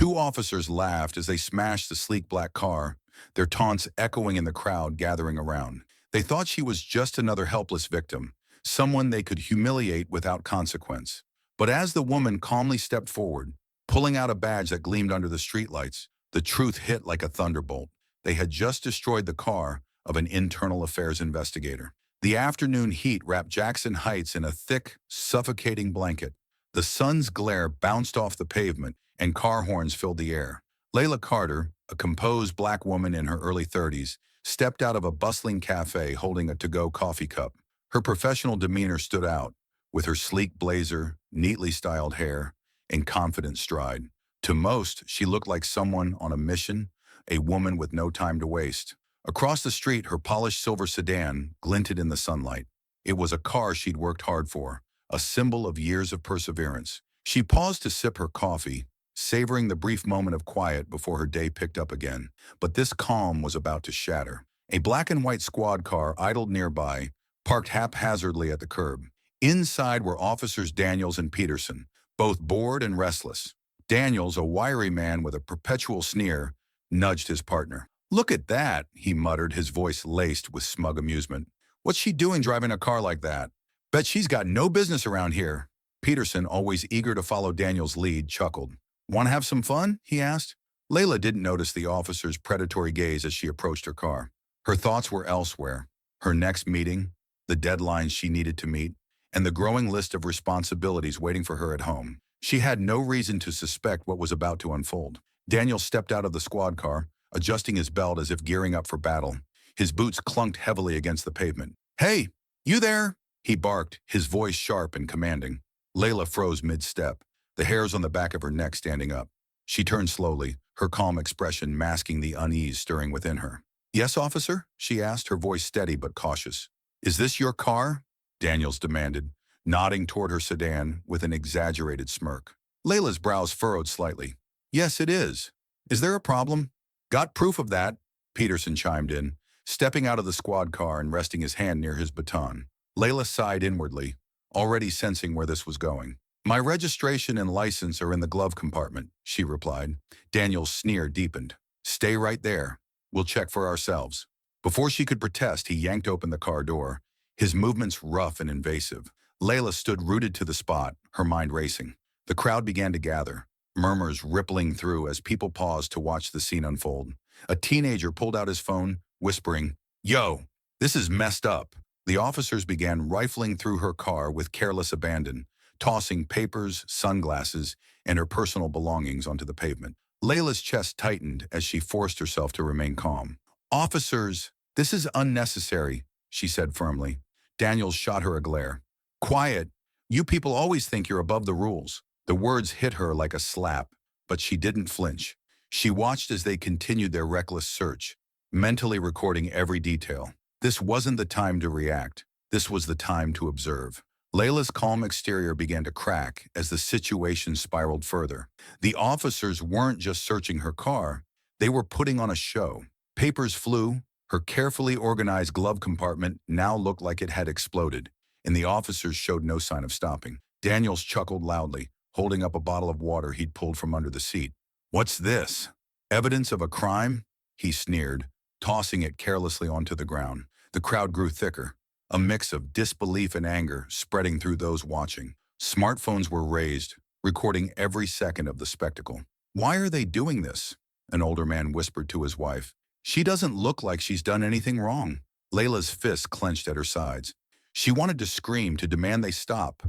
Two officers laughed as they smashed the sleek black car, their taunts echoing in the crowd gathering around. They thought she was just another helpless victim, someone they could humiliate without consequence. But as the woman calmly stepped forward, pulling out a badge that gleamed under the streetlights, the truth hit like a thunderbolt. They had just destroyed the car of an internal affairs investigator. The afternoon heat wrapped Jackson Heights in a thick, suffocating blanket. The sun's glare bounced off the pavement, and car horns filled the air. Layla Carter, a composed black woman in her early 30s, stepped out of a bustling cafe holding a to-go coffee cup. Her professional demeanor stood out, with her sleek blazer, neatly styled hair, and confident stride. To most, she looked like someone on a mission, a woman with no time to waste. Across the street, her polished silver sedan glinted in the sunlight. It was a car she'd worked hard for, a symbol of years of perseverance. She paused to sip her coffee, savoring the brief moment of quiet before her day picked up again. But this calm was about to shatter. A black and white squad car idled nearby, parked haphazardly at the curb. Inside were officers Daniels and Peterson, both bored and restless. Daniels, a wiry man with a perpetual sneer, nudged his partner. "Look at that," he muttered, his voice laced with smug amusement. "What's she doing driving a car like that? Bet she's got no business around here." Peterson, always eager to follow Daniels' lead, chuckled. "Want to have some fun?" he asked. Layla didn't notice the officer's predatory gaze as she approached her car. Her thoughts were elsewhere. Her next meeting, the deadlines she needed to meet, and the growing list of responsibilities waiting for her at home. She had no reason to suspect what was about to unfold. Daniel stepped out of the squad car, adjusting his belt as if gearing up for battle. His boots clunked heavily against the pavement. "Hey, you there?" he barked, his voice sharp and commanding. Layla froze mid-step, the hairs on the back of her neck standing up. She turned slowly, her calm expression masking the unease stirring within her. "Yes, officer?" she asked, her voice steady but cautious. "Is this your car?" Daniels demanded, nodding toward her sedan with an exaggerated smirk. Layla's brows furrowed slightly. "Yes, it is. Is there a problem?" "Got proof of that," Peterson chimed in, stepping out of the squad car and resting his hand near his baton. Layla sighed inwardly, already sensing where this was going. "My registration and license are in the glove compartment," she replied. Daniel's sneer deepened. "Stay right there. We'll check for ourselves." Before she could protest, he yanked open the car door, his movements rough and invasive. Layla stood rooted to the spot, her mind racing. The crowd began to gather, murmurs rippling through as people paused to watch the scene unfold. A teenager pulled out his phone, whispering, "Yo, this is messed up." The officers began rifling through her car with careless abandon, tossing papers, sunglasses, and her personal belongings onto the pavement. Layla's chest tightened as she forced herself to remain calm. "Officers, this is unnecessary," she said firmly. Daniels shot her a glare. "Quiet. You people always think you're above the rules." The words hit her like a slap, but she didn't flinch. She watched as they continued their reckless search, mentally recording every detail. This wasn't the time to react. This was the time to observe. Layla's calm exterior began to crack as the situation spiraled further. The officers weren't just searching her car, they were putting on a show. Papers flew, her carefully organized glove compartment now looked like it had exploded, and the officers showed no sign of stopping. Daniels chuckled loudly, holding up a bottle of water he'd pulled from under the seat. "What's this? Evidence of a crime?" he sneered, tossing it carelessly onto the ground. The crowd grew thicker, a mix of disbelief and anger spreading through those watching. Smartphones were raised, recording every second of the spectacle. "Why are they doing this?" an older man whispered to his wife. "She doesn't look like she's done anything wrong." Layla's fists clenched at her sides. She wanted to scream, to demand they stop,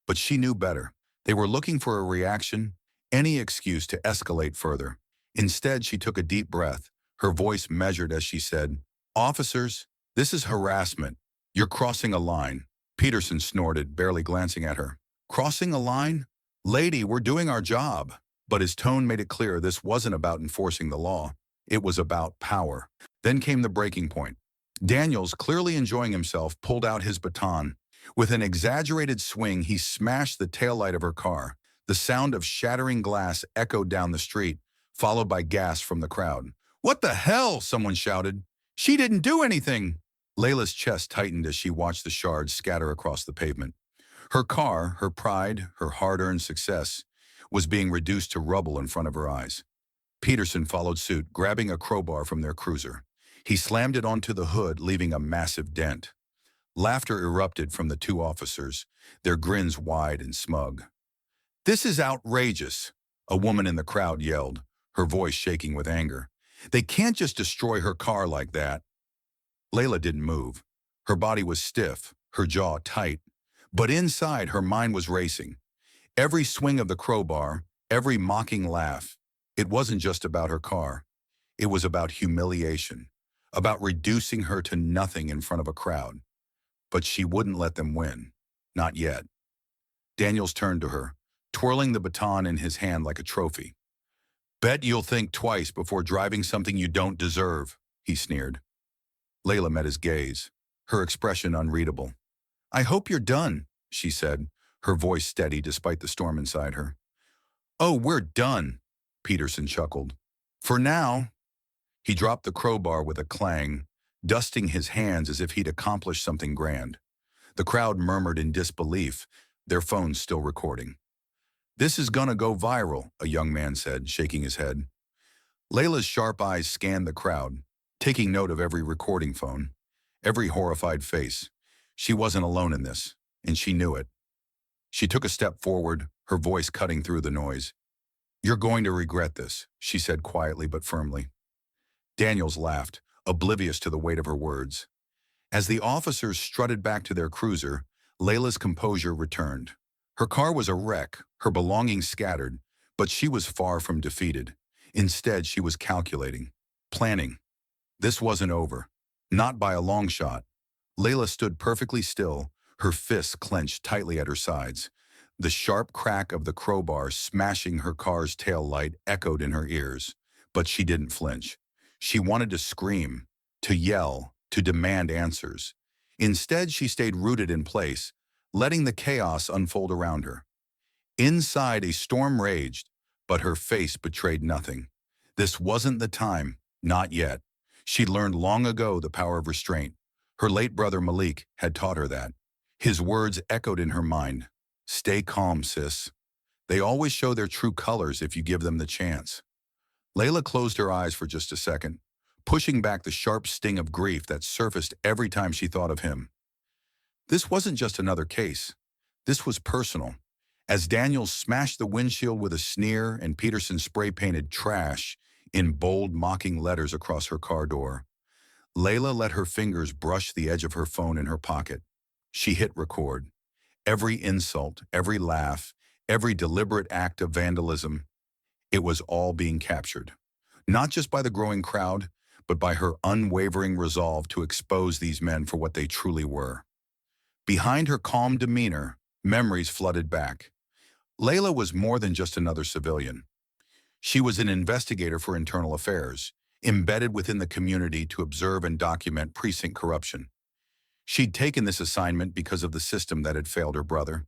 but she knew better. They were looking for a reaction, any excuse to escalate further. Instead, she took a deep breath, her voice measured as she said, "Officers, this is harassment. You're crossing a line." Peterson snorted, barely glancing at her. "Crossing a line? Lady, we're doing our job." But his tone made it clear this wasn't about enforcing the law. It was about power. Then came the breaking point. Daniels, clearly enjoying himself, pulled out his baton. With an exaggerated swing, he smashed the taillight of her car. The sound of shattering glass echoed down the street, followed by gasps from the crowd. "What the hell?" someone shouted. "She didn't do anything." Layla's chest tightened as she watched the shards scatter across the pavement. Her car, her pride, her hard-earned success, was being reduced to rubble in front of her eyes. Peterson followed suit, grabbing a crowbar from their cruiser. He slammed it onto the hood, leaving a massive dent. Laughter erupted from the two officers, their grins wide and smug. "This is outrageous," a woman in the crowd yelled, her voice shaking with anger. "They can't just destroy her car like that." Layla didn't move. Her body was stiff, her jaw tight, but inside her mind was racing. Every swing of the crowbar, every mocking laugh, it wasn't just about her car. It was about humiliation, about reducing her to nothing in front of a crowd. But she wouldn't let them win. Not yet. Daniels turned to her, twirling the baton in his hand like a trophy. "Bet you'll think twice before driving something you don't deserve," he sneered. Layla met his gaze, her expression unreadable. "I hope you're done," she said, her voice steady despite the storm inside her. "Oh, we're done," Peterson chuckled. "For now." He dropped the crowbar with a clang, dusting his hands as if he'd accomplished something grand. The crowd murmured in disbelief, their phones still recording. "This is gonna go viral," a young man said, shaking his head. Layla's sharp eyes scanned the crowd, taking note of every recording phone, every horrified face. She wasn't alone in this, and she knew it. She took a step forward, her voice cutting through the noise. "You're going to regret this," she said quietly but firmly. Daniels laughed, oblivious to the weight of her words. As the officers strutted back to their cruiser, Layla's composure returned. Her car was a wreck, her belongings scattered, but she was far from defeated. Instead, she was calculating, planning. This wasn't over. Not by a long shot. Layla stood perfectly still, her fists clenched tightly at her sides. The sharp crack of the crowbar smashing her car's tail light echoed in her ears, but she didn't flinch. She wanted to scream, to yell, to demand answers. Instead, she stayed rooted in place, letting the chaos unfold around her. Inside, a storm raged, but her face betrayed nothing. This wasn't the time, not yet. She'd learned long ago the power of restraint. Her late brother Malik had taught her that. His words echoed in her mind. "Stay calm, sis. They always show their true colors if you give them the chance." Layla closed her eyes for just a second, pushing back the sharp sting of grief that surfaced every time she thought of him. This wasn't just another case. This was personal. As Daniels smashed the windshield with a sneer and Peterson spray-painted "trash" in bold, mocking letters across her car door, Layla let her fingers brush the edge of her phone in her pocket. She hit record. Every insult, every laugh, every deliberate act of vandalism, it was all being captured. Not just by the growing crowd, but by her unwavering resolve to expose these men for what they truly were. Behind her calm demeanor, memories flooded back. Layla was more than just another civilian. She was an investigator for internal affairs, embedded within the community to observe and document precinct corruption. She'd taken this assignment because of the system that had failed her brother.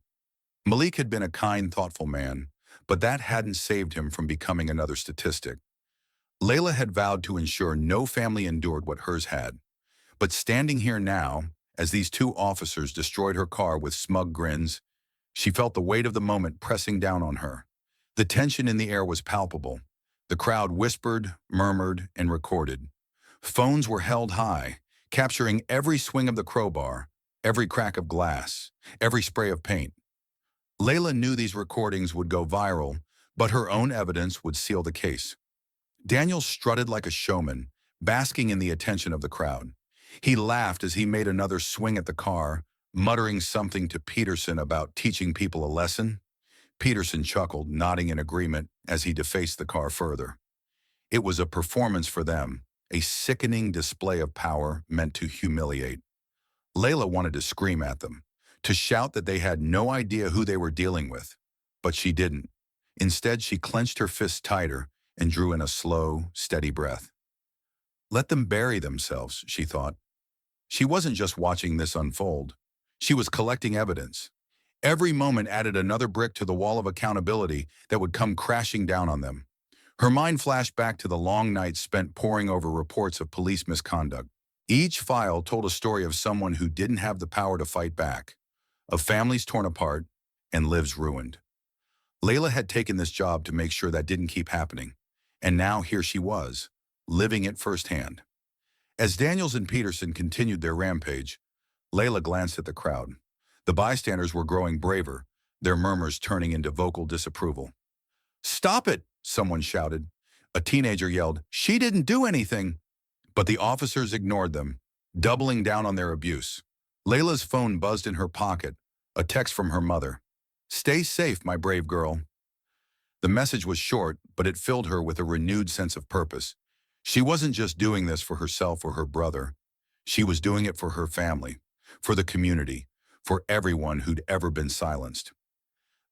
Malik had been a kind, thoughtful man, but that hadn't saved him from becoming another statistic. Layla had vowed to ensure no family endured what hers had. But standing here now, as these two officers destroyed her car with smug grins, she felt the weight of the moment pressing down on her. The tension in the air was palpable. The crowd whispered, murmured, and recorded. Phones were held high, capturing every swing of the crowbar, every crack of glass, every spray of paint. Layla knew these recordings would go viral, but her own evidence would seal the case. Daniel strutted like a showman, basking in the attention of the crowd. He laughed as he made another swing at the car, muttering something to Peterson about teaching people a lesson. Peterson chuckled, nodding in agreement as he defaced the car further. It was a performance for them, a sickening display of power meant to humiliate. Layla wanted to scream at them, to shout that they had no idea who they were dealing with, but she didn't. Instead, she clenched her fists tighter and drew in a slow, steady breath. Let them bury themselves, she thought. She wasn't just watching this unfold. She was collecting evidence. Every moment added another brick to the wall of accountability that would come crashing down on them. Her mind flashed back to the long nights spent poring over reports of police misconduct. Each file told a story of someone who didn't have the power to fight back, of families torn apart and lives ruined. Layla had taken this job to make sure that didn't keep happening. And now here she was, living it firsthand. As Daniels and Peterson continued their rampage, Layla glanced at the crowd. The bystanders were growing braver, their murmurs turning into vocal disapproval. "Stop it!" someone shouted. A teenager yelled, "She didn't do anything!" But the officers ignored them, doubling down on their abuse. Layla's phone buzzed in her pocket, a text from her mother. "Stay safe, my brave girl." The message was short, but it filled her with a renewed sense of purpose. She wasn't just doing this for herself or her brother. She was doing it for her family, for the community, for everyone who'd ever been silenced.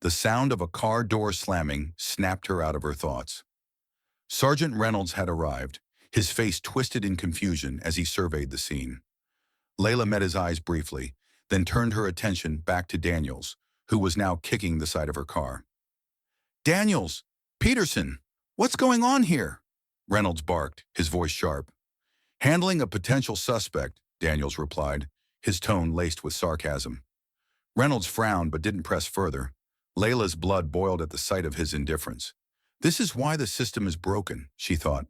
The sound of a car door slamming snapped her out of her thoughts. Sergeant Reynolds had arrived, his face twisted in confusion as he surveyed the scene. Layla met his eyes briefly, then turned her attention back to Daniels, who was now kicking the side of her car. "Daniels! Peterson! What's going on here?" Reynolds barked, his voice sharp. "Handling a potential suspect," Daniels replied, his tone laced with sarcasm. Reynolds frowned but didn't press further. Layla's blood boiled at the sight of his indifference. This is why the system is broken, she thought.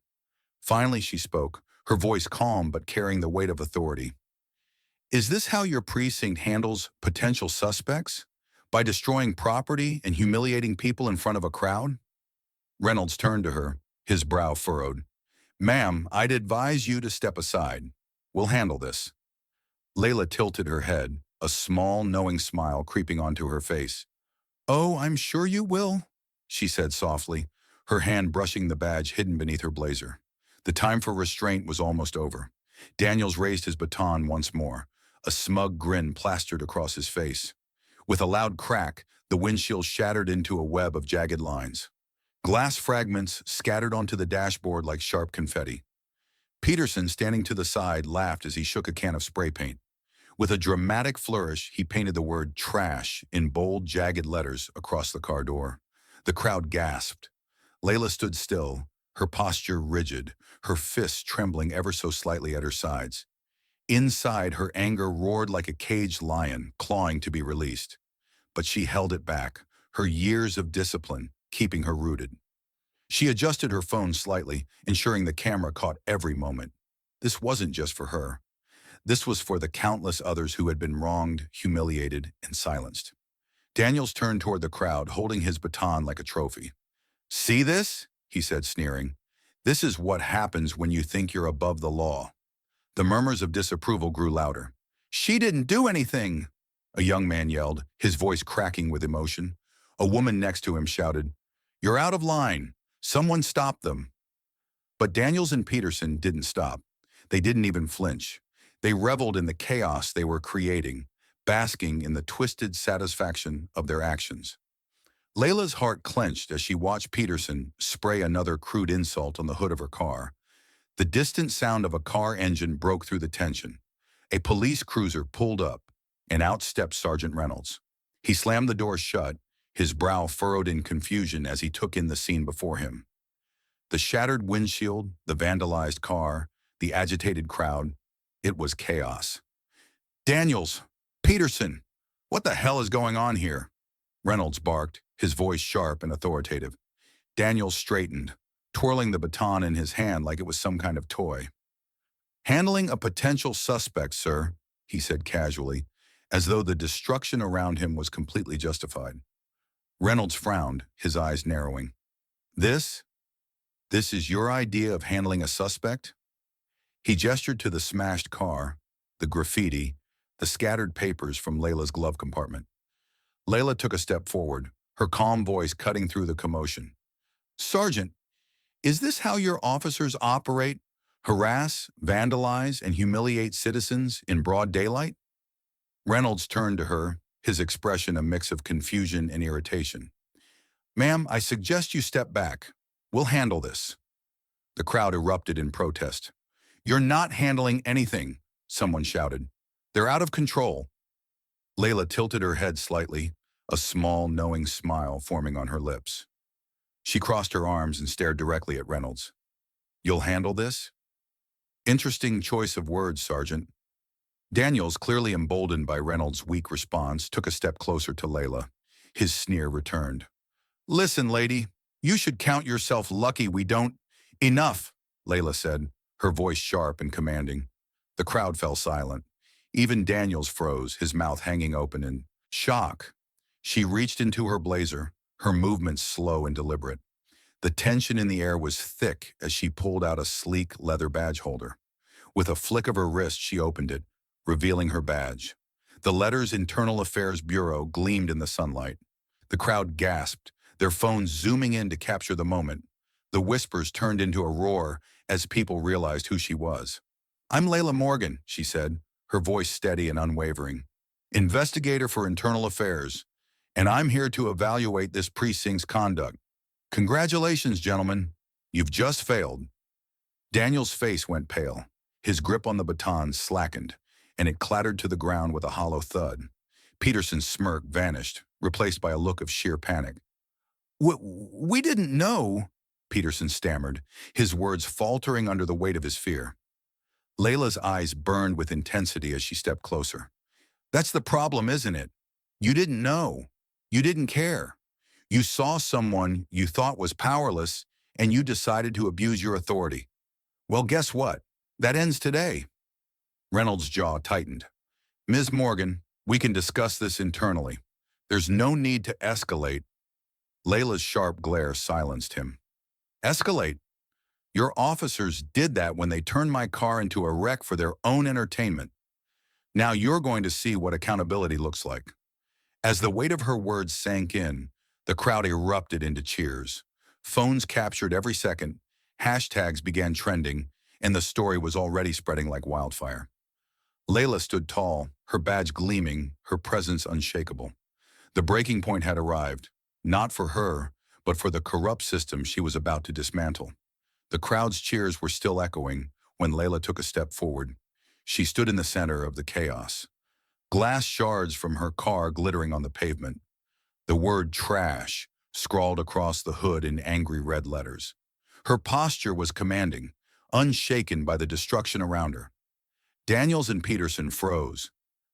Finally she spoke, her voice calm but carrying the weight of authority. "Is this how your precinct handles potential suspects? By destroying property and humiliating people in front of a crowd?" Reynolds turned to her, his brow furrowed. "Ma'am, I'd advise you to step aside. We'll handle this." Layla tilted her head, a small, knowing smile creeping onto her face. "Oh, I'm sure you will," she said softly, her hand brushing the badge hidden beneath her blazer. The time for restraint was almost over. Daniels raised his baton once more, a smug grin plastered across his face. With a loud crack, the windshield shattered into a web of jagged lines. Glass fragments scattered onto the dashboard like sharp confetti. Peterson, standing to the side, laughed as he shook a can of spray paint. With a dramatic flourish, he painted the word "trash" in bold, jagged letters across the car door. The crowd gasped. Layla stood still, her posture rigid, her fists trembling ever so slightly at her sides. Inside, her anger roared like a caged lion, clawing to be released. But she held it back, her years of discipline keeping her rooted. She adjusted her phone slightly, ensuring the camera caught every moment. This wasn't just for her. This was for the countless others who had been wronged, humiliated, and silenced. Daniels turned toward the crowd, holding his baton like a trophy. "See this?" he said, sneering. "This is what happens when you think you're above the law." The murmurs of disapproval grew louder. "She didn't do anything!" A young man yelled, his voice cracking with emotion. A woman next to him shouted, "You're out of line! Someone stop them!" But Daniels and Peterson didn't stop. They didn't even flinch. They reveled in the chaos they were creating, basking in the twisted satisfaction of their actions. Layla's heart clenched as she watched Peterson spray another crude insult on the hood of her car. The distant sound of a car engine broke through the tension. A police cruiser pulled up, and out stepped Sergeant Reynolds. He slammed the door shut, his brow furrowed in confusion as he took in the scene before him. The shattered windshield, the vandalized car, the agitated crowd. It was chaos. "Daniels! Peterson! What the hell is going on here?" Reynolds barked, his voice sharp and authoritative. Daniels straightened, twirling the baton in his hand like it was some kind of toy. "Handling a potential suspect, sir," he said casually, as though the destruction around him was completely justified. Reynolds frowned, his eyes narrowing. This is your idea of handling a suspect?" He gestured to the smashed car, the graffiti, the scattered papers from Layla's glove compartment. Layla took a step forward, her calm voice cutting through the commotion. "Sergeant, is this how your officers operate? Harass, vandalize, and humiliate citizens in broad daylight?" Reynolds turned to her, his expression a mix of confusion and irritation. "Ma'am, I suggest you step back. We'll handle this." The crowd erupted in protest. "You're not handling anything," someone shouted. "They're out of control." Layla tilted her head slightly, a small, knowing smile forming on her lips. She crossed her arms and stared directly at Reynolds. "You'll handle this?" "Interesting choice of words, Sergeant." Daniels, clearly emboldened by Reynolds' weak response, took a step closer to Layla. His sneer returned. Listen, lady, you should count yourself lucky we don't. Enough, Layla said, her voice sharp and commanding. The crowd fell silent. Even Daniels froze, his mouth hanging open in shock. She reached into her blazer, her movements slow and deliberate. The tension in the air was thick as she pulled out a sleek leather badge holder. With a flick of her wrist, she opened it, revealing her badge. The letters Internal Affairs Bureau gleamed in the sunlight. The crowd gasped, their phones zooming in to capture the moment. The whispers turned into a roar as people realized who she was. I'm Layla Morgan, she said, her voice steady and unwavering. Investigator for Internal Affairs, and I'm here to evaluate this precinct's conduct. Congratulations, gentlemen. You've just failed. Daniel's face went pale. His grip on the baton slackened, and it clattered to the ground with a hollow thud. Peterson's smirk vanished, replaced by a look of sheer panic. We didn't know, Peterson stammered, his words faltering under the weight of his fear. Layla's eyes burned with intensity as she stepped closer. That's the problem, isn't it? You didn't know. You didn't care. You saw someone you thought was powerless, and you decided to abuse your authority. Well, guess what? That ends today. Reynolds' jaw tightened. Ms. Morgan, we can discuss this internally. There's no need to escalate. Layla's sharp glare silenced him. Escalate? Your officers did that when they turned my car into a wreck for their own entertainment. Now you're going to see what accountability looks like. As the weight of her words sank in, the crowd erupted into cheers. Phones captured every second, hashtags began trending, and the story was already spreading like wildfire. Layla stood tall, her badge gleaming, her presence unshakable. The breaking point had arrived, not for her, but for the corrupt system she was about to dismantle. The crowd's cheers were still echoing when Layla took a step forward. She stood in the center of the chaos. Glass shards from her car glittering on the pavement. The word trash scrawled across the hood in angry red letters. Her posture was commanding, unshaken by the destruction around her. Daniels and Peterson froze,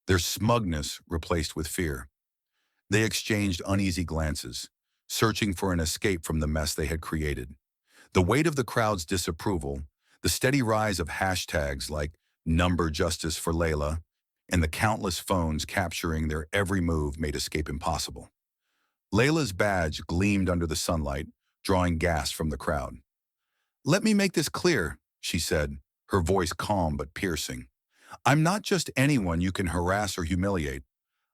their smugness replaced with fear. They exchanged uneasy glances, searching for an escape from the mess they had created. The weight of the crowd's disapproval, the steady rise of hashtags like Number Justice for Layla, and the countless phones capturing their every move made escape impossible. Layla's badge gleamed under the sunlight, drawing gasps from the crowd. Let me make this clear, she said, her voice calm but piercing. I'm not just anyone you can harass or humiliate.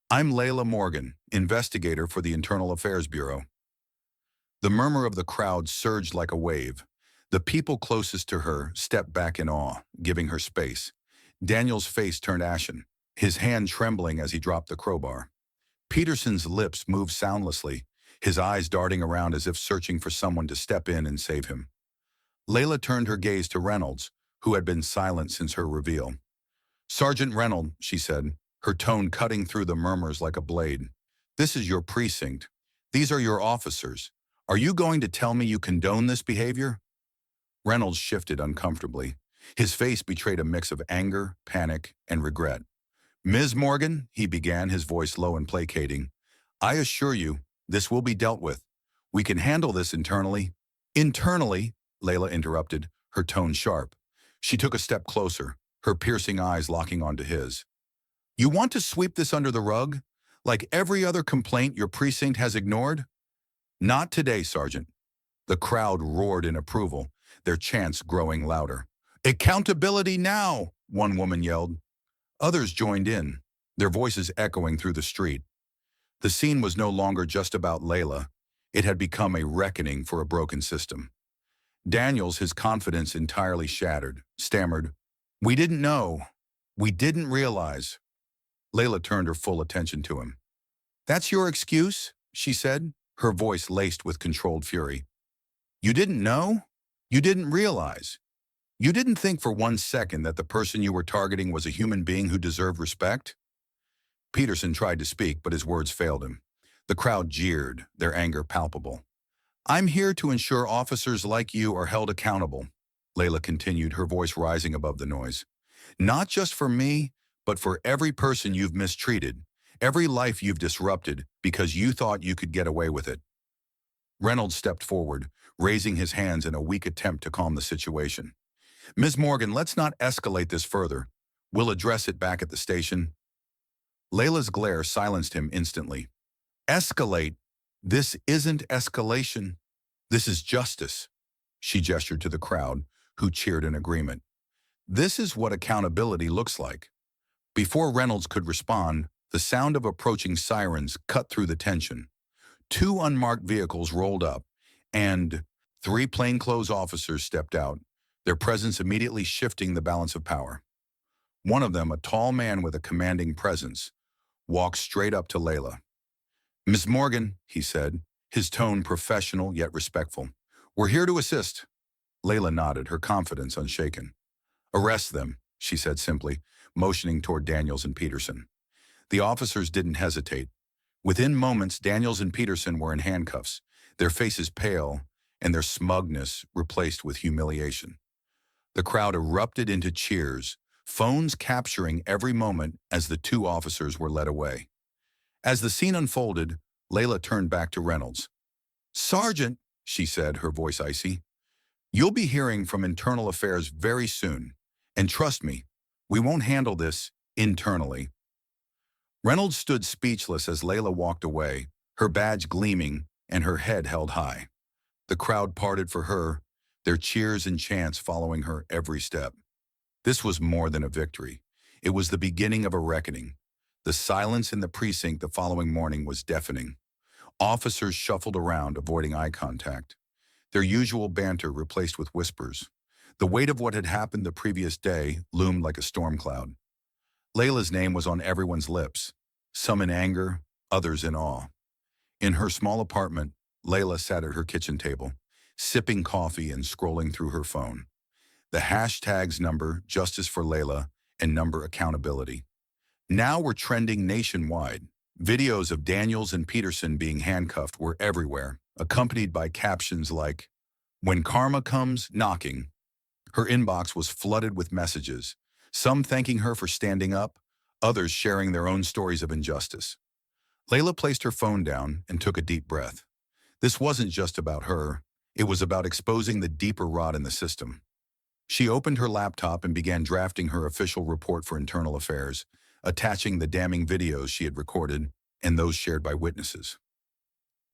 I'm Layla Morgan, investigator for the Internal Affairs Bureau. The murmur of the crowd surged like a wave. The people closest to her stepped back in awe, giving her space. Daniel's face turned ashen, his hand trembling as he dropped the crowbar. Peterson's lips moved soundlessly, his eyes darting around as if searching for someone to step in and save him. Layla turned her gaze to Reynolds, who had been silent since her reveal. Sergeant Reynolds, she said, her tone cutting through the murmurs like a blade. This is your precinct. These are your officers. Are you going to tell me you condone this behavior? Reynolds shifted uncomfortably. His face betrayed a mix of anger, panic, and regret. Ms. Morgan, he began, his voice low and placating, I assure you, this will be dealt with. We can handle this internally. Internally, Layla interrupted, her tone sharp. She took a step closer, her piercing eyes locking onto his. You want to sweep this under the rug? Like every other complaint your precinct has ignored? Not today, Sergeant. The crowd roared in approval, their chants growing louder. Accountability now, one woman yelled. Others joined in, their voices echoing through the street. The scene was no longer just about Layla. It had become a reckoning for a broken system. Daniels, his confidence entirely shattered, stammered, We didn't know. We didn't realize. Layla turned her full attention to him. That's your excuse? She said, her voice laced with controlled fury. You didn't know? You didn't realize? You didn't think for 1 second that the person you were targeting was a human being who deserved respect? Peterson tried to speak, but his words failed him. The crowd jeered, their anger palpable. I'm here to ensure officers like you are held accountable, Layla continued, her voice rising above the noise. Not just for me, but for every person you've mistreated, every life you've disrupted because you thought you could get away with it. Reynolds stepped forward, raising his hands in a weak attempt to calm the situation. Ms. Morgan, let's not escalate this further. We'll address it back at the station. Layla's glare silenced him instantly. Escalate? This isn't escalation. This is justice. She gestured to the crowd, who cheered in agreement. This is what accountability looks like. Before Reynolds could respond, the sound of approaching sirens cut through the tension. Two unmarked vehicles rolled up, and three plainclothes officers stepped out, their presence immediately shifting the balance of power. One of them, a tall man with a commanding presence, walked straight up to Layla. Miss Morgan, he said, his tone professional yet respectful. We're here to assist. Layla nodded, her confidence unshaken. Arrest them, she said simply, motioning toward Daniels and Peterson. The officers didn't hesitate. Within moments, Daniels and Peterson were in handcuffs, their faces pale and their smugness replaced with humiliation. The crowd erupted into cheers, phones capturing every moment as the two officers were led away. As the scene unfolded, Layla turned back to Reynolds. Sergeant, she said, her voice icy, you'll be hearing from Internal Affairs very soon. And trust me, we won't handle this internally. Reynolds stood speechless as Layla walked away, her badge gleaming and her head held high. The crowd parted for her, their cheers and chants following her every step. This was more than a victory. It was the beginning of a reckoning. The silence in the precinct the following morning was deafening. Officers shuffled around, avoiding eye contact, their usual banter replaced with whispers. The weight of what had happened the previous day loomed like a storm cloud. Layla's name was on everyone's lips, some in anger, others in awe. In her small apartment, Layla sat at her kitchen table, sipping coffee and scrolling through her phone. The hashtags number Justice for Layla and number accountability. Now were trending nationwide. Videos of Daniels and Peterson being handcuffed were everywhere, accompanied by captions like, "When karma comes knocking." Her inbox was flooded with messages, some thanking her for standing up, others sharing their own stories of injustice. Layla placed her phone down and took a deep breath. This wasn't just about her, it was about exposing the deeper rot in the system. She opened her laptop and began drafting her official report for Internal Affairs, attaching the damning videos she had recorded and those shared by witnesses.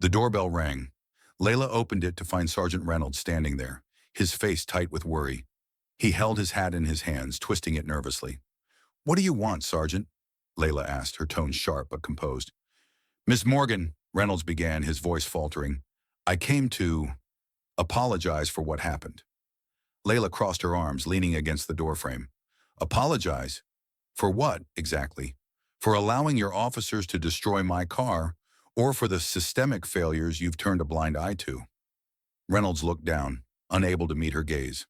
The doorbell rang. Layla opened it to find Sergeant Reynolds standing there, his face tight with worry. He held his hat in his hands, twisting it nervously. What do you want, Sergeant? Layla asked, her tone sharp but composed. Miss Morgan, Reynolds began, his voice faltering. I came to apologize for what happened. Layla crossed her arms, leaning against the doorframe. Apologize? For what, exactly? For allowing your officers to destroy my car, or for the systemic failures you've turned a blind eye to? Reynolds looked down, unable to meet her gaze.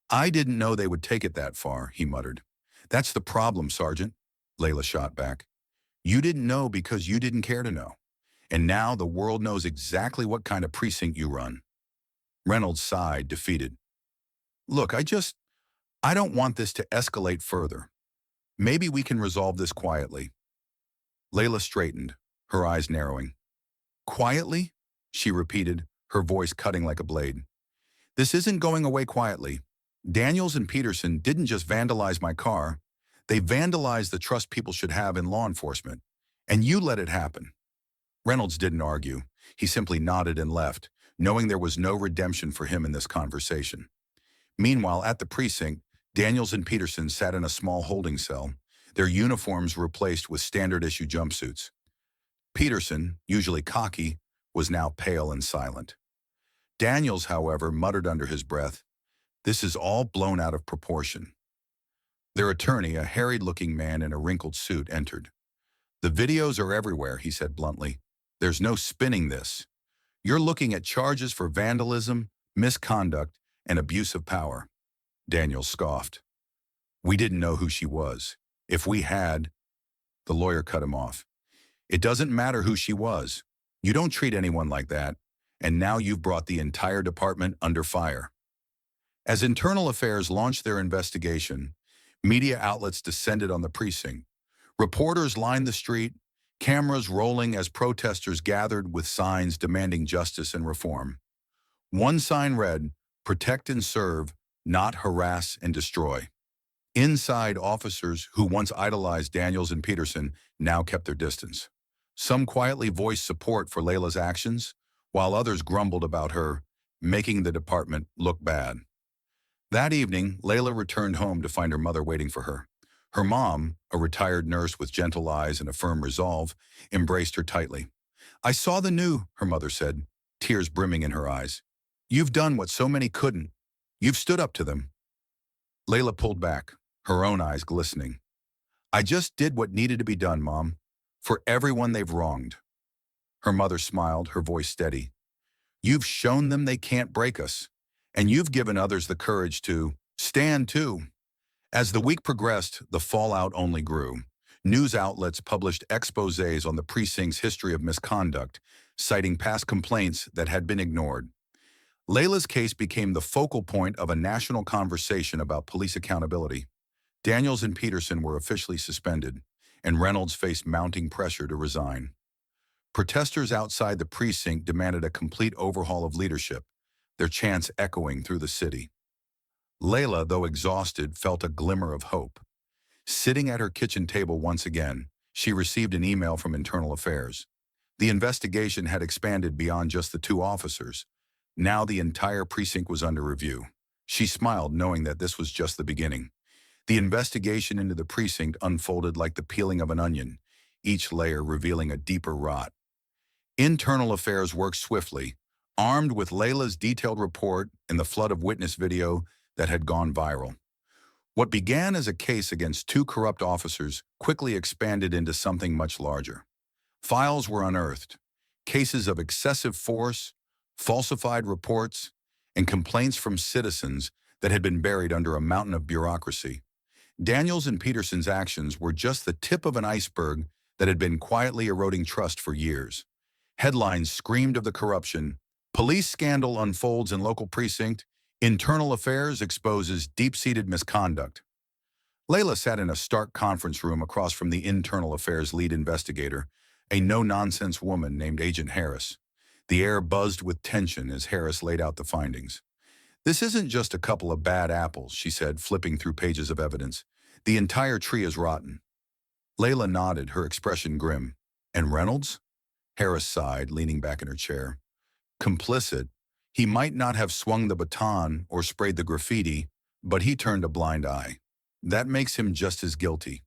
I didn't know they would take it that far, he muttered. That's the problem, Sergeant, Layla shot back. You didn't know because you didn't care to know. And now the world knows exactly what kind of precinct you run. Reynolds sighed, defeated. Look, I don't want this to escalate further. Maybe we can resolve this quietly. Layla straightened, her eyes narrowing. Quietly? She repeated, her voice cutting like a blade. This isn't going away quietly. Daniels and Peterson didn't just vandalize my car. They vandalized the trust people should have in law enforcement. And you let it happen. Reynolds didn't argue. He simply nodded and left, knowing there was no redemption for him in this conversation. Meanwhile, at the precinct, Daniels and Peterson sat in a small holding cell, their uniforms replaced with standard-issue jumpsuits. Peterson, usually cocky, was now pale and silent. Daniels, however, muttered under his breath, "This is all blown out of proportion." Their attorney, a harried-looking man in a wrinkled suit, entered. "The videos are everywhere," he said bluntly. "There's no spinning this. You're looking at charges for vandalism, misconduct, and abuse of power." Daniels scoffed. "We didn't know who she was. If we had—" The lawyer cut him off. "It doesn't matter who she was. You don't treat anyone like that, and now you've brought the entire department under fire." As Internal Affairs launched their investigation, media outlets descended on the precinct. Reporters lined the street, cameras rolling as protesters gathered with signs demanding justice and reform. One sign read, "Protect and serve, not harass and destroy." Inside, officers who once idolized Daniels and Peterson now kept their distance. Some quietly voiced support for Layla's actions, while others grumbled about her, making the department look bad. That evening, Layla returned home to find her mother waiting for her. Her mom, a retired nurse with gentle eyes and a firm resolve, embraced her tightly. "I saw the new," her mother said, tears brimming in her eyes. "You've done what so many couldn't. You've stood up to them." Layla pulled back, her own eyes glistening. "I just did what needed to be done, Mom, for everyone they've wronged." Her mother smiled, her voice steady. "You've shown them they can't break us, and you've given others the courage to stand too." As the week progressed, the fallout only grew. News outlets published exposés on the precinct's history of misconduct, citing past complaints that had been ignored. Layla's case became the focal point of a national conversation about police accountability. Daniels and Peterson were officially suspended, and Reynolds faced mounting pressure to resign. Protesters outside the precinct demanded a complete overhaul of leadership, their chants echoing through the city. Layla, though exhausted, felt a glimmer of hope. Sitting at her kitchen table once again, she received an email from Internal Affairs. The investigation had expanded beyond just the two officers. Now the entire precinct was under review. She smiled, knowing that this was just the beginning. The investigation into the precinct unfolded like the peeling of an onion, each layer revealing a deeper rot. Internal Affairs worked swiftly, armed with Layla's detailed report and the flood of witness video that had gone viral. What began as a case against two corrupt officers quickly expanded into something much larger. Files were unearthed, cases of excessive force, falsified reports, and complaints from citizens that had been buried under a mountain of bureaucracy. Daniels and Peterson's actions were just the tip of an iceberg that had been quietly eroding trust for years. Headlines screamed of the corruption. Police scandal unfolds in local precinct. Internal Affairs exposes deep-seated misconduct. Layla sat in a stark conference room across from the Internal Affairs lead investigator, a no-nonsense woman named Agent Harris. The air buzzed with tension as Harris laid out the findings. "This isn't just a couple of bad apples," she said, flipping through pages of evidence. "The entire tree is rotten." Layla nodded, her expression grim. "And Reynolds?" Harris sighed, leaning back in her chair. "Complicit. He might not have swung the baton or sprayed the graffiti, but he turned a blind eye. That makes him just as guilty."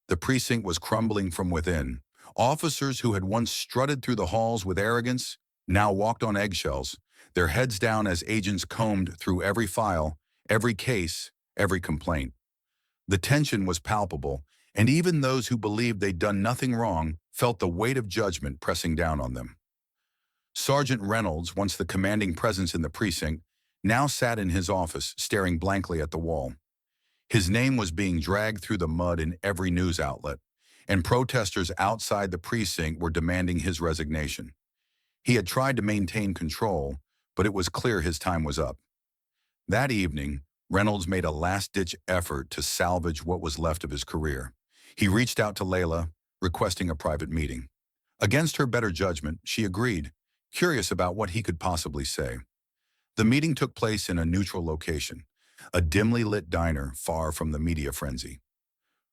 The precinct was crumbling from within. Officers who had once strutted through the halls with arrogance now walked on eggshells, their heads down as agents combed through every file, every case, every complaint. The tension was palpable, and even those who believed they'd done nothing wrong felt the weight of judgment pressing down on them. Sergeant Reynolds, once the commanding presence in the precinct, now sat in his office, staring blankly at the wall. His name was being dragged through the mud in every news outlet, and protesters outside the precinct were demanding his resignation. He had tried to maintain control, but it was clear his time was up. That evening, Reynolds made a last-ditch effort to salvage what was left of his career. He reached out to Layla, requesting a private meeting. Against her better judgment, she agreed, curious about what he could possibly say. The meeting took place in a neutral location, a dimly lit diner far from the media frenzy.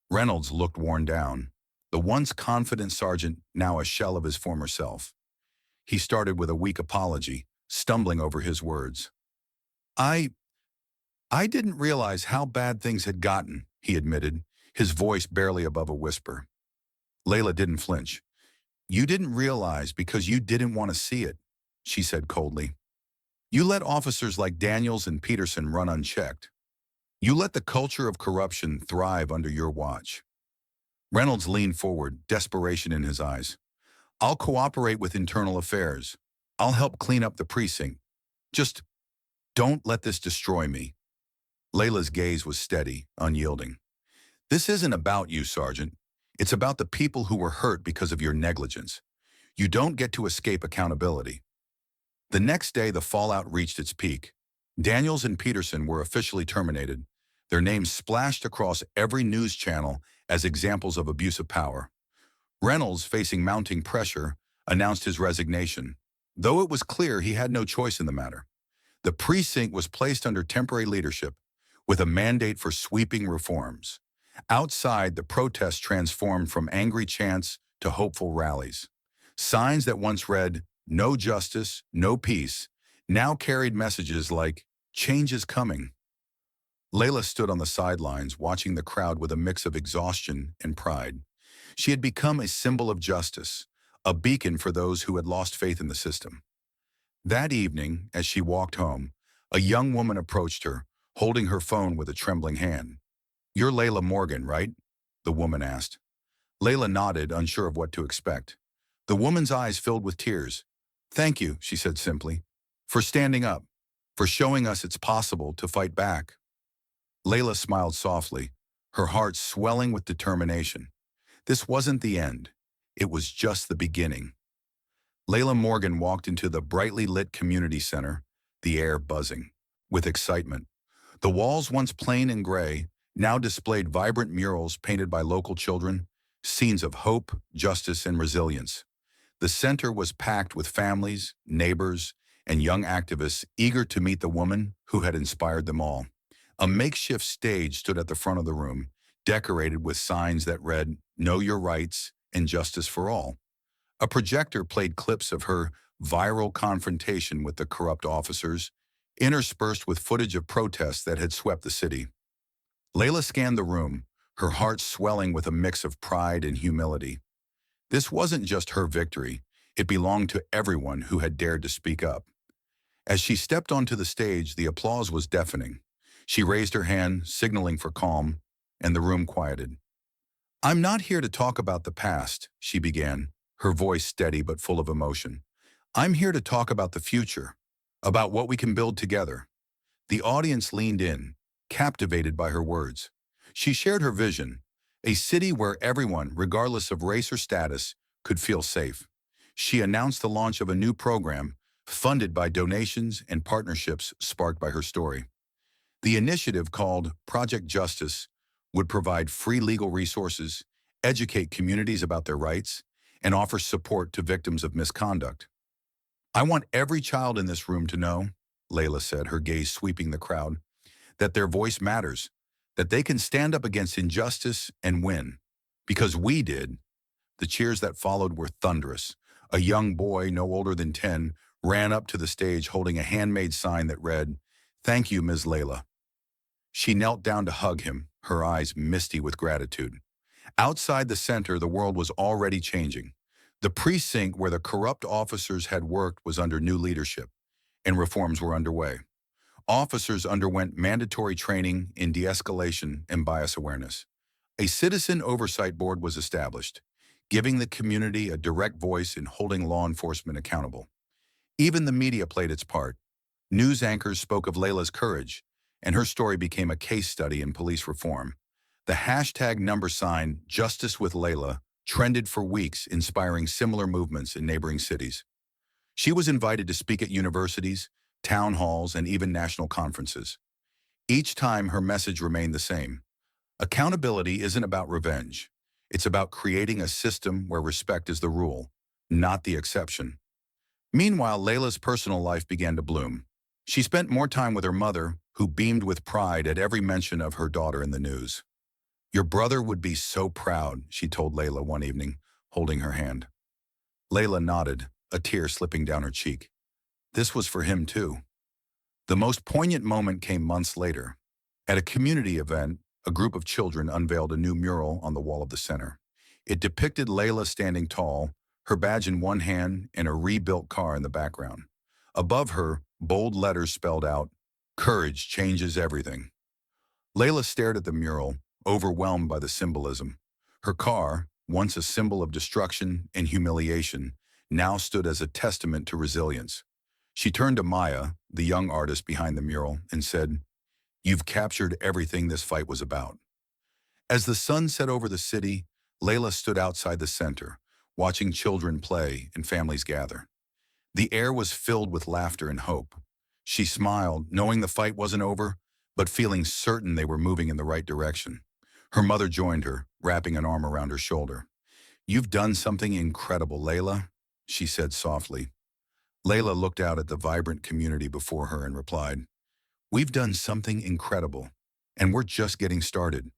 Reynolds looked worn down, the once confident sergeant now a shell of his former self. He started with a weak apology, stumbling over his words. I didn't realize how bad things had gotten," he admitted, his voice barely above a whisper. Layla didn't flinch. "You didn't realize because you didn't want to see it," she said coldly. "You let officers like Daniels and Peterson run unchecked. You let the culture of corruption thrive under your watch." Reynolds leaned forward, desperation in his eyes. "I'll cooperate with Internal Affairs. I'll help clean up the precinct. Just don't let this destroy me." Layla's gaze was steady, unyielding. "This isn't about you, Sergeant. It's about the people who were hurt because of your negligence. You don't get to escape accountability." The next day, the fallout reached its peak. Daniels and Peterson were officially terminated, their names splashed across every news channel as examples of abuse of power. Reynolds, facing mounting pressure, announced his resignation, though it was clear he had no choice in the matter. The precinct was placed under temporary leadership, with a mandate for sweeping reforms. Outside, the protests transformed from angry chants to hopeful rallies. Signs that once read, "No justice, no peace," now carried messages like, "Change is coming." Layla stood on the sidelines, watching the crowd with a mix of exhaustion and pride. She had become a symbol of justice, a beacon for those who had lost faith in the system. That evening, as she walked home, a young woman approached her, holding her phone with a trembling hand. "You're Layla Morgan, right?" the woman asked. Layla nodded, unsure of what to expect. The woman's eyes filled with tears. "Thank you," she said simply, "for standing up, for showing us it's possible to fight back." Layla smiled softly, her heart swelling with determination. This wasn't the end. It was just the beginning. Layla Morgan walked into the brightly lit community center, the air buzzing with excitement. The walls, once plain and gray, now displayed vibrant murals painted by local children, scenes of hope, justice, and resilience. The center was packed with families, neighbors, and young activists eager to meet the woman who had inspired them all. A makeshift stage stood at the front of the room, decorated with signs that read, "Know your rights" and "Justice for all." A projector played clips of her viral confrontation with the corrupt officers, interspersed with footage of protests that had swept the city. Layla scanned the room, her heart swelling with a mix of pride and humility. This wasn't just her victory, it belonged to everyone who had dared to speak up. As she stepped onto the stage, the applause was deafening. She raised her hand, signaling for calm, and the room quieted. "I'm not here to talk about the past," she began, her voice steady but full of emotion. "I'm here to talk about the future, about what we can build together." The audience leaned in, captivated by her words. She shared her vision, a city where everyone, regardless of race or status, could feel safe. She announced the launch of a new program, funded by donations and partnerships sparked by her story. The initiative, called Project Justice, would provide free legal resources, educate communities about their rights, and offer support to victims of misconduct. "I want every child in this room to know," Layla said, her gaze sweeping the crowd, "that their voice matters, that they can stand up against injustice and win. Because we did." The cheers that followed were thunderous. A young boy, no older than 10, ran up to the stage holding a handmade sign that read, "Thank you, Ms. Layla." She knelt down to hug him, her eyes misty with gratitude. Outside the center, the world was already changing. The precinct where the corrupt officers had worked was under new leadership, and reforms were underway. Officers underwent mandatory training in de-escalation and bias awareness. A citizen oversight board was established, giving the community a direct voice in holding law enforcement accountable. Even the media played its part. News anchors spoke of Layla's courage, and her story became a case study in police reform. The hashtag number sign, "Justice with Layla," trended for weeks, inspiring similar movements in neighboring cities. She was invited to speak at universities, town halls, and even national conferences. Each time, her message remained the same. Accountability isn't about revenge. It's about creating a system where respect is the rule, not the exception. Meanwhile, Layla's personal life began to bloom. She spent more time with her mother, who beamed with pride at every mention of her daughter in the news. "Your brother would be so proud," she told Layla one evening, holding her hand. Layla nodded, a tear slipping down her cheek. This was for him too. The most poignant moment came months later. At a community event, a group of children unveiled a new mural on the wall of the center. It depicted Layla standing tall, her badge in one hand and a rebuilt car in the background. Above her, bold letters spelled out, "Courage changes everything." Layla stared at the mural, overwhelmed by the symbolism. Her car, once a symbol of destruction and humiliation, now stood as a testament to resilience. She turned to Maya, the young artist behind the mural, and said, "You've captured everything this fight was about." As the sun set over the city, Layla stood outside the center, watching children play and families gather. The air was filled with laughter and hope. She smiled, knowing the fight wasn't over, but feeling certain they were moving in the right direction. Her mother joined her, wrapping an arm around her shoulder. "You've done something incredible, Layla," she said softly. Layla looked out at the vibrant community before her and replied, "We've done something incredible, and we're just getting started."